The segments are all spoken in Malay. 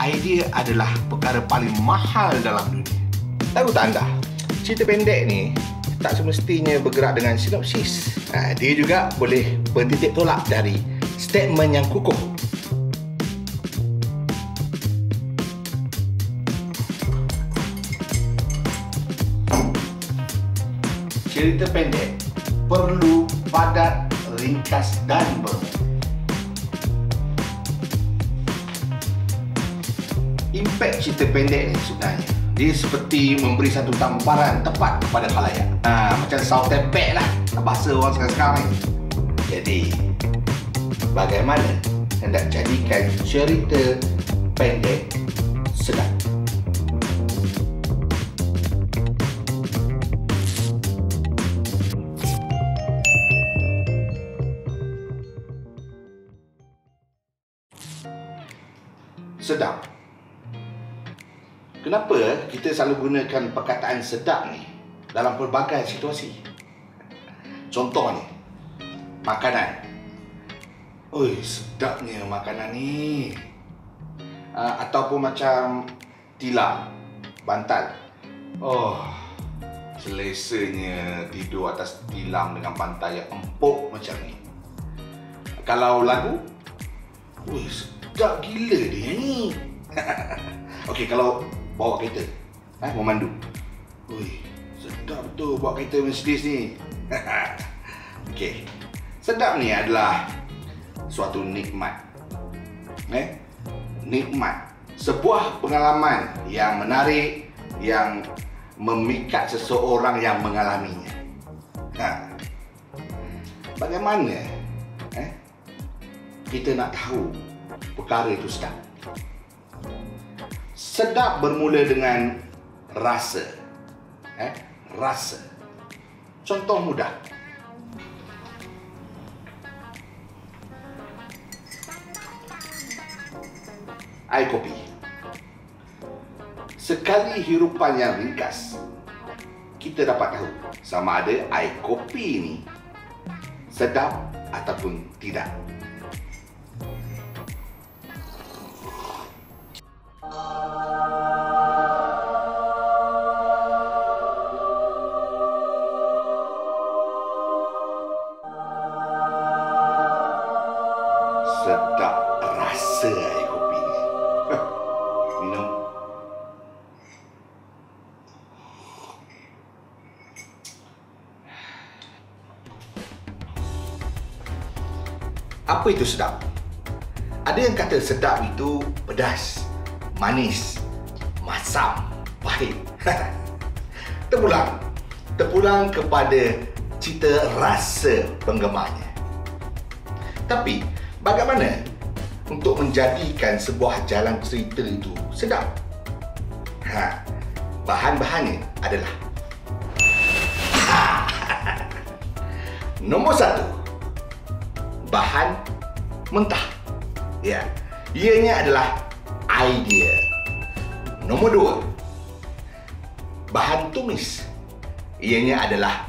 idea adalah perkara paling mahal dalam dunia. Tahu tak anda? Cerita pendek ni tak semestinya bergerak dengan sinopsis. Dia juga boleh bertitik tolak dari statement yang kukuh. Cerita pendek perlu padat, ringkas dan bermutu. Impak cerita pendek ni sebenarnya dia seperti memberi satu tamparan tepat kepada khalayak. Macam saus tempek lah bahasa orang sekarang ni. Jadi, bagaimana hendak jadikan cerita pendek sedap? Sedap. Kenapa kita selalu gunakan perkataan sedap ni dalam pelbagai situasi? Contoh ni, makanan. Oi, sedapnya makanan ni. Ataupun macam tilam, bantal. Oh, selesanya tidur atas tilam dengan bantal yang empuk macam ni. Kalau lagu, oi, sedap gila dia ni. Okey, kalau bawa kereta, memandu. Ui, sedap betul bawa kereta Mercedes ni. Okey, sedap ni adalah suatu nikmat. Nikmat. Sebuah pengalaman yang menarik, yang memikat seseorang yang mengalaminya. Bagaimana kita nak tahu perkara itu sedap? Sedap bermula dengan rasa. Rasa. Contoh mudah. Air kopi. Sekali hirupan yang ringkas, kita dapat tahu sama ada air kopi ini sedap ataupun tidak. Sedap rasa air kopi ni. Minum. Apa itu sedap? Ada yang kata sedap itu pedas, manis, masam, pahit. Terpulang kepada cita rasa penggemarnya. Tapi bagaimana untuk menjadikan sebuah jalan cerita itu sedap? Bahan-bahannya adalah nombor 1, bahan mentah. Ianya adalah idea. Nombor 2, bahan tumis. Ianya adalah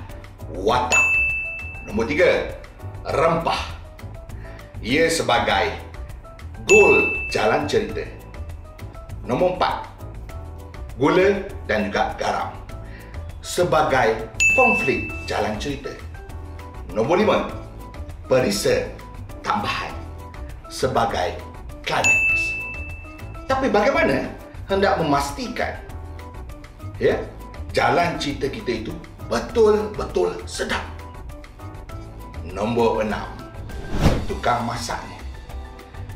watak. Nombor 3, rempah. Ia sebagai goal jalan cerita. Nombor 4, gula dan juga garam sebagai konflik jalan cerita. Nombor 5, perisa tambahan sebagai climax. Tapi bagaimana hendak memastikan jalan cerita kita itu betul-betul sedap? Nombor 6, tukang masaknya.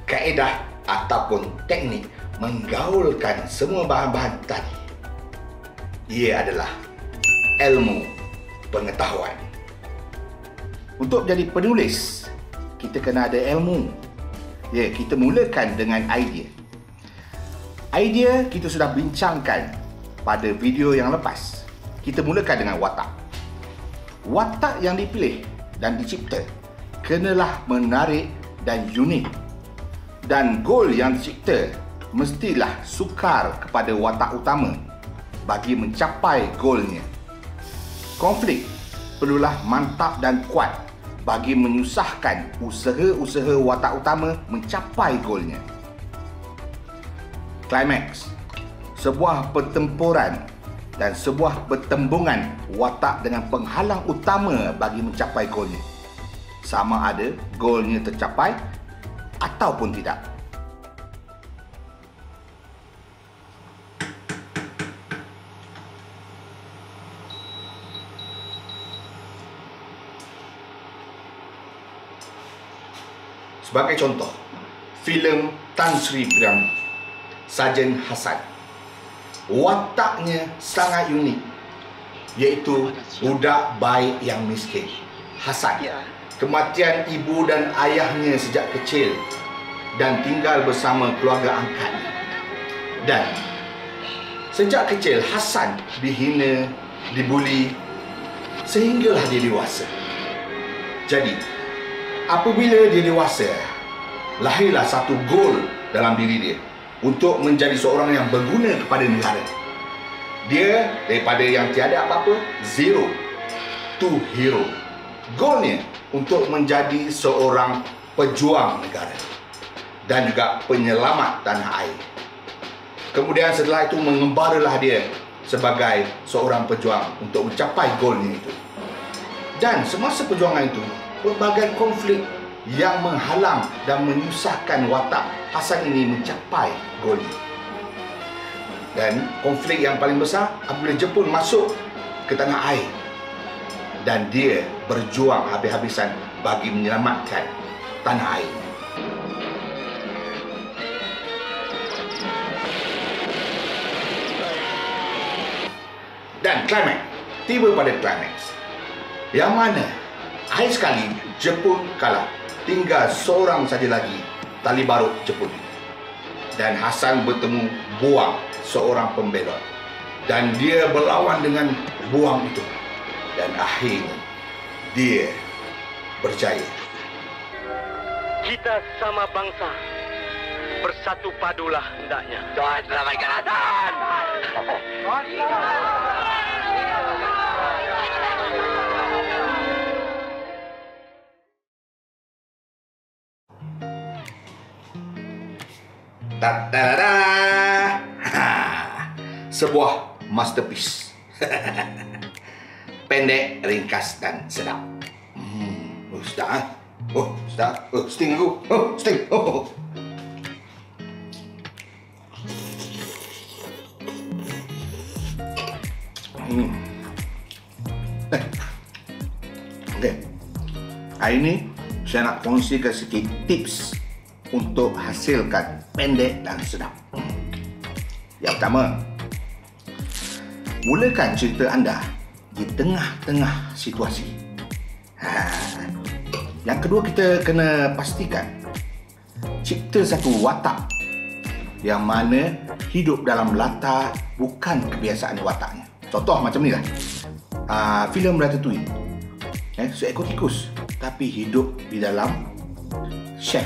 Kaedah ataupun teknik menggaulkan semua bahan-bahan tadi. Ia adalah ilmu pengetahuan. Untuk menjadi penulis, kita kena ada ilmu. Kita mulakan dengan idea. Idea kita sudah bincangkan pada video yang lepas. Kita mulakan dengan watak. Watak yang dipilih dan dicipta kenalah menarik dan unik. Dan goal yang dicipta mestilah sukar kepada watak utama bagi mencapai goalnya. Konflik perlulah mantap dan kuat bagi menyusahkan usaha-usaha watak utama mencapai goalnya. Climax, sebuah pertempuran dan sebuah pertembungan watak dengan penghalang utama bagi mencapai golnya. Sama ada golnya tercapai ataupun tidak. Sebagai contoh, filem Tan Sri Piramli, Sarjan Hassan. Wataknya sangat unik, iaitu budak baik yang miskin. Hassan, kematian ibu dan ayahnya sejak kecil dan tinggal bersama keluarga angkatnya. Dan sejak kecil Hassan dihina, dibuli sehinggalah dia dewasa. Jadi, apabila dia dewasa, lahirlah satu goal dalam diri dia untuk menjadi seorang yang berguna kepada negara. Dia daripada yang tiada apa-apa, zero to hero. Goalnya untuk menjadi seorang pejuang negara dan juga penyelamat tanah air. Kemudian setelah itu mengembaralah dia sebagai seorang pejuang untuk mencapai goalnya itu. Dan semasa perjuangan itu, pelbagai konflik yang menghalang dan menyusahkan watak Hassan ini mencapai golnya. Dan konflik yang paling besar apabila Jepun masuk ke tanah air dan dia berjuang habis-habisan bagi menyelamatkan tanah air. Dan climax, tiba pada climax, yang mana akhir sekali Jepun kalah. Tinggal seorang saja lagi tali barut Jepun. Dan Hassan bertemu Buang, seorang pembelot. Dan dia berlawan dengan Buang itu. Dan akhirnya dia berjaya. Kita sama bangsa, bersatu padulah hendaknya. Tuhan selamatkan Hassan. Ta-da-da-da. Sebuah masterpiece. Pendek, ringkas dan sedap. Sedap. Sedap. Sting aku. Sting. Okey. Hari ini saya nak kongsikan sikit tips untuk hasilkan pendek dan sedap. Yang pertama, mulakan cerita anda di tengah-tengah situasi. Yang kedua, kita kena pastikan cipta satu watak yang mana hidup dalam latar bukan kebiasaan wataknya. Contoh macam ni lah, filem Ratatouille. Seekor tikus tapi hidup di dalam chef,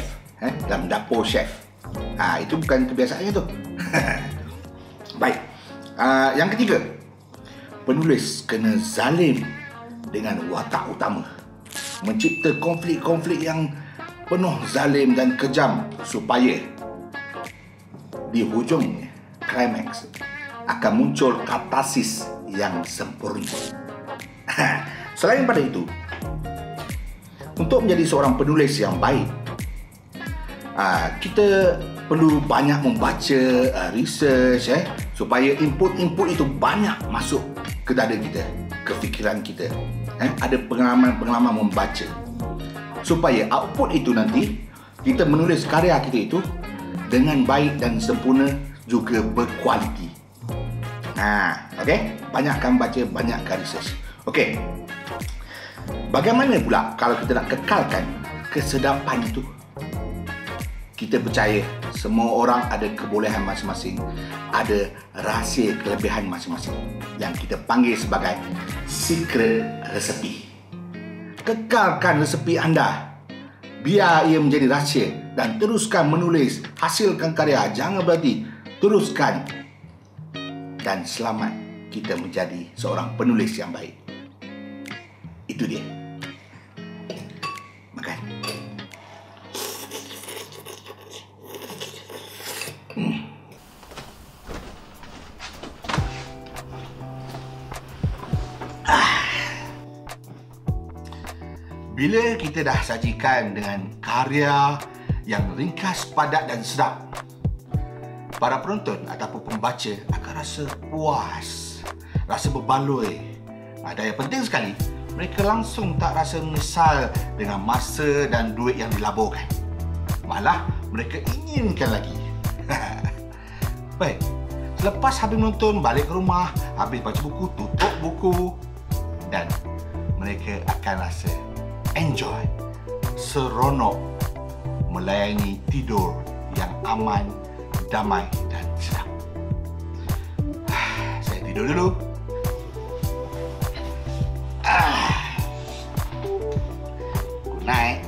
dalam dapur chef. Itu bukan kebiasaannya tu. Baik. Yang ketiga, penulis kena zalim dengan watak utama, mencipta konflik-konflik yang penuh zalim dan kejam supaya di hujungnya, climax, akan muncul katarsis yang sempurna. Selain pada itu, untuk menjadi seorang penulis yang baik, kita perlu banyak membaca, research, supaya input-input itu banyak masuk ke dada kita, ke fikiran kita. Ada pengalaman-pengalaman membaca, supaya output itu nanti kita menulis karya kita itu dengan baik dan sempurna, juga berkualiti. Okey, banyakkan baca, banyakkan research. Okey, bagaimana pula kalau kita nak kekalkan kesedapan itu? Kita percaya semua orang ada kebolehan masing-masing, ada rahsia kelebihan masing-masing yang kita panggil sebagai secret recipe. Kekalkan resepi anda, biar ia menjadi rahsia, dan teruskan menulis, hasilkan karya. Jangan berhenti, teruskan, dan selamat kita menjadi seorang penulis yang baik. Itu dia. Makan. Bila kita dah sajikan dengan karya yang ringkas, padat dan sedap, para penonton ataupun pembaca akan rasa puas, rasa berbaloi. Dan yang penting sekali, mereka langsung tak rasa menyesal dengan masa dan duit yang dilaburkan. Malah, mereka inginkan lagi. Baik, selepas habis menonton, balik ke rumah, habis baca buku, tutup buku dan mereka akan rasa enjoy, seronok melayani tidur yang aman, damai dan sedap. Saya tidur dulu. Good night.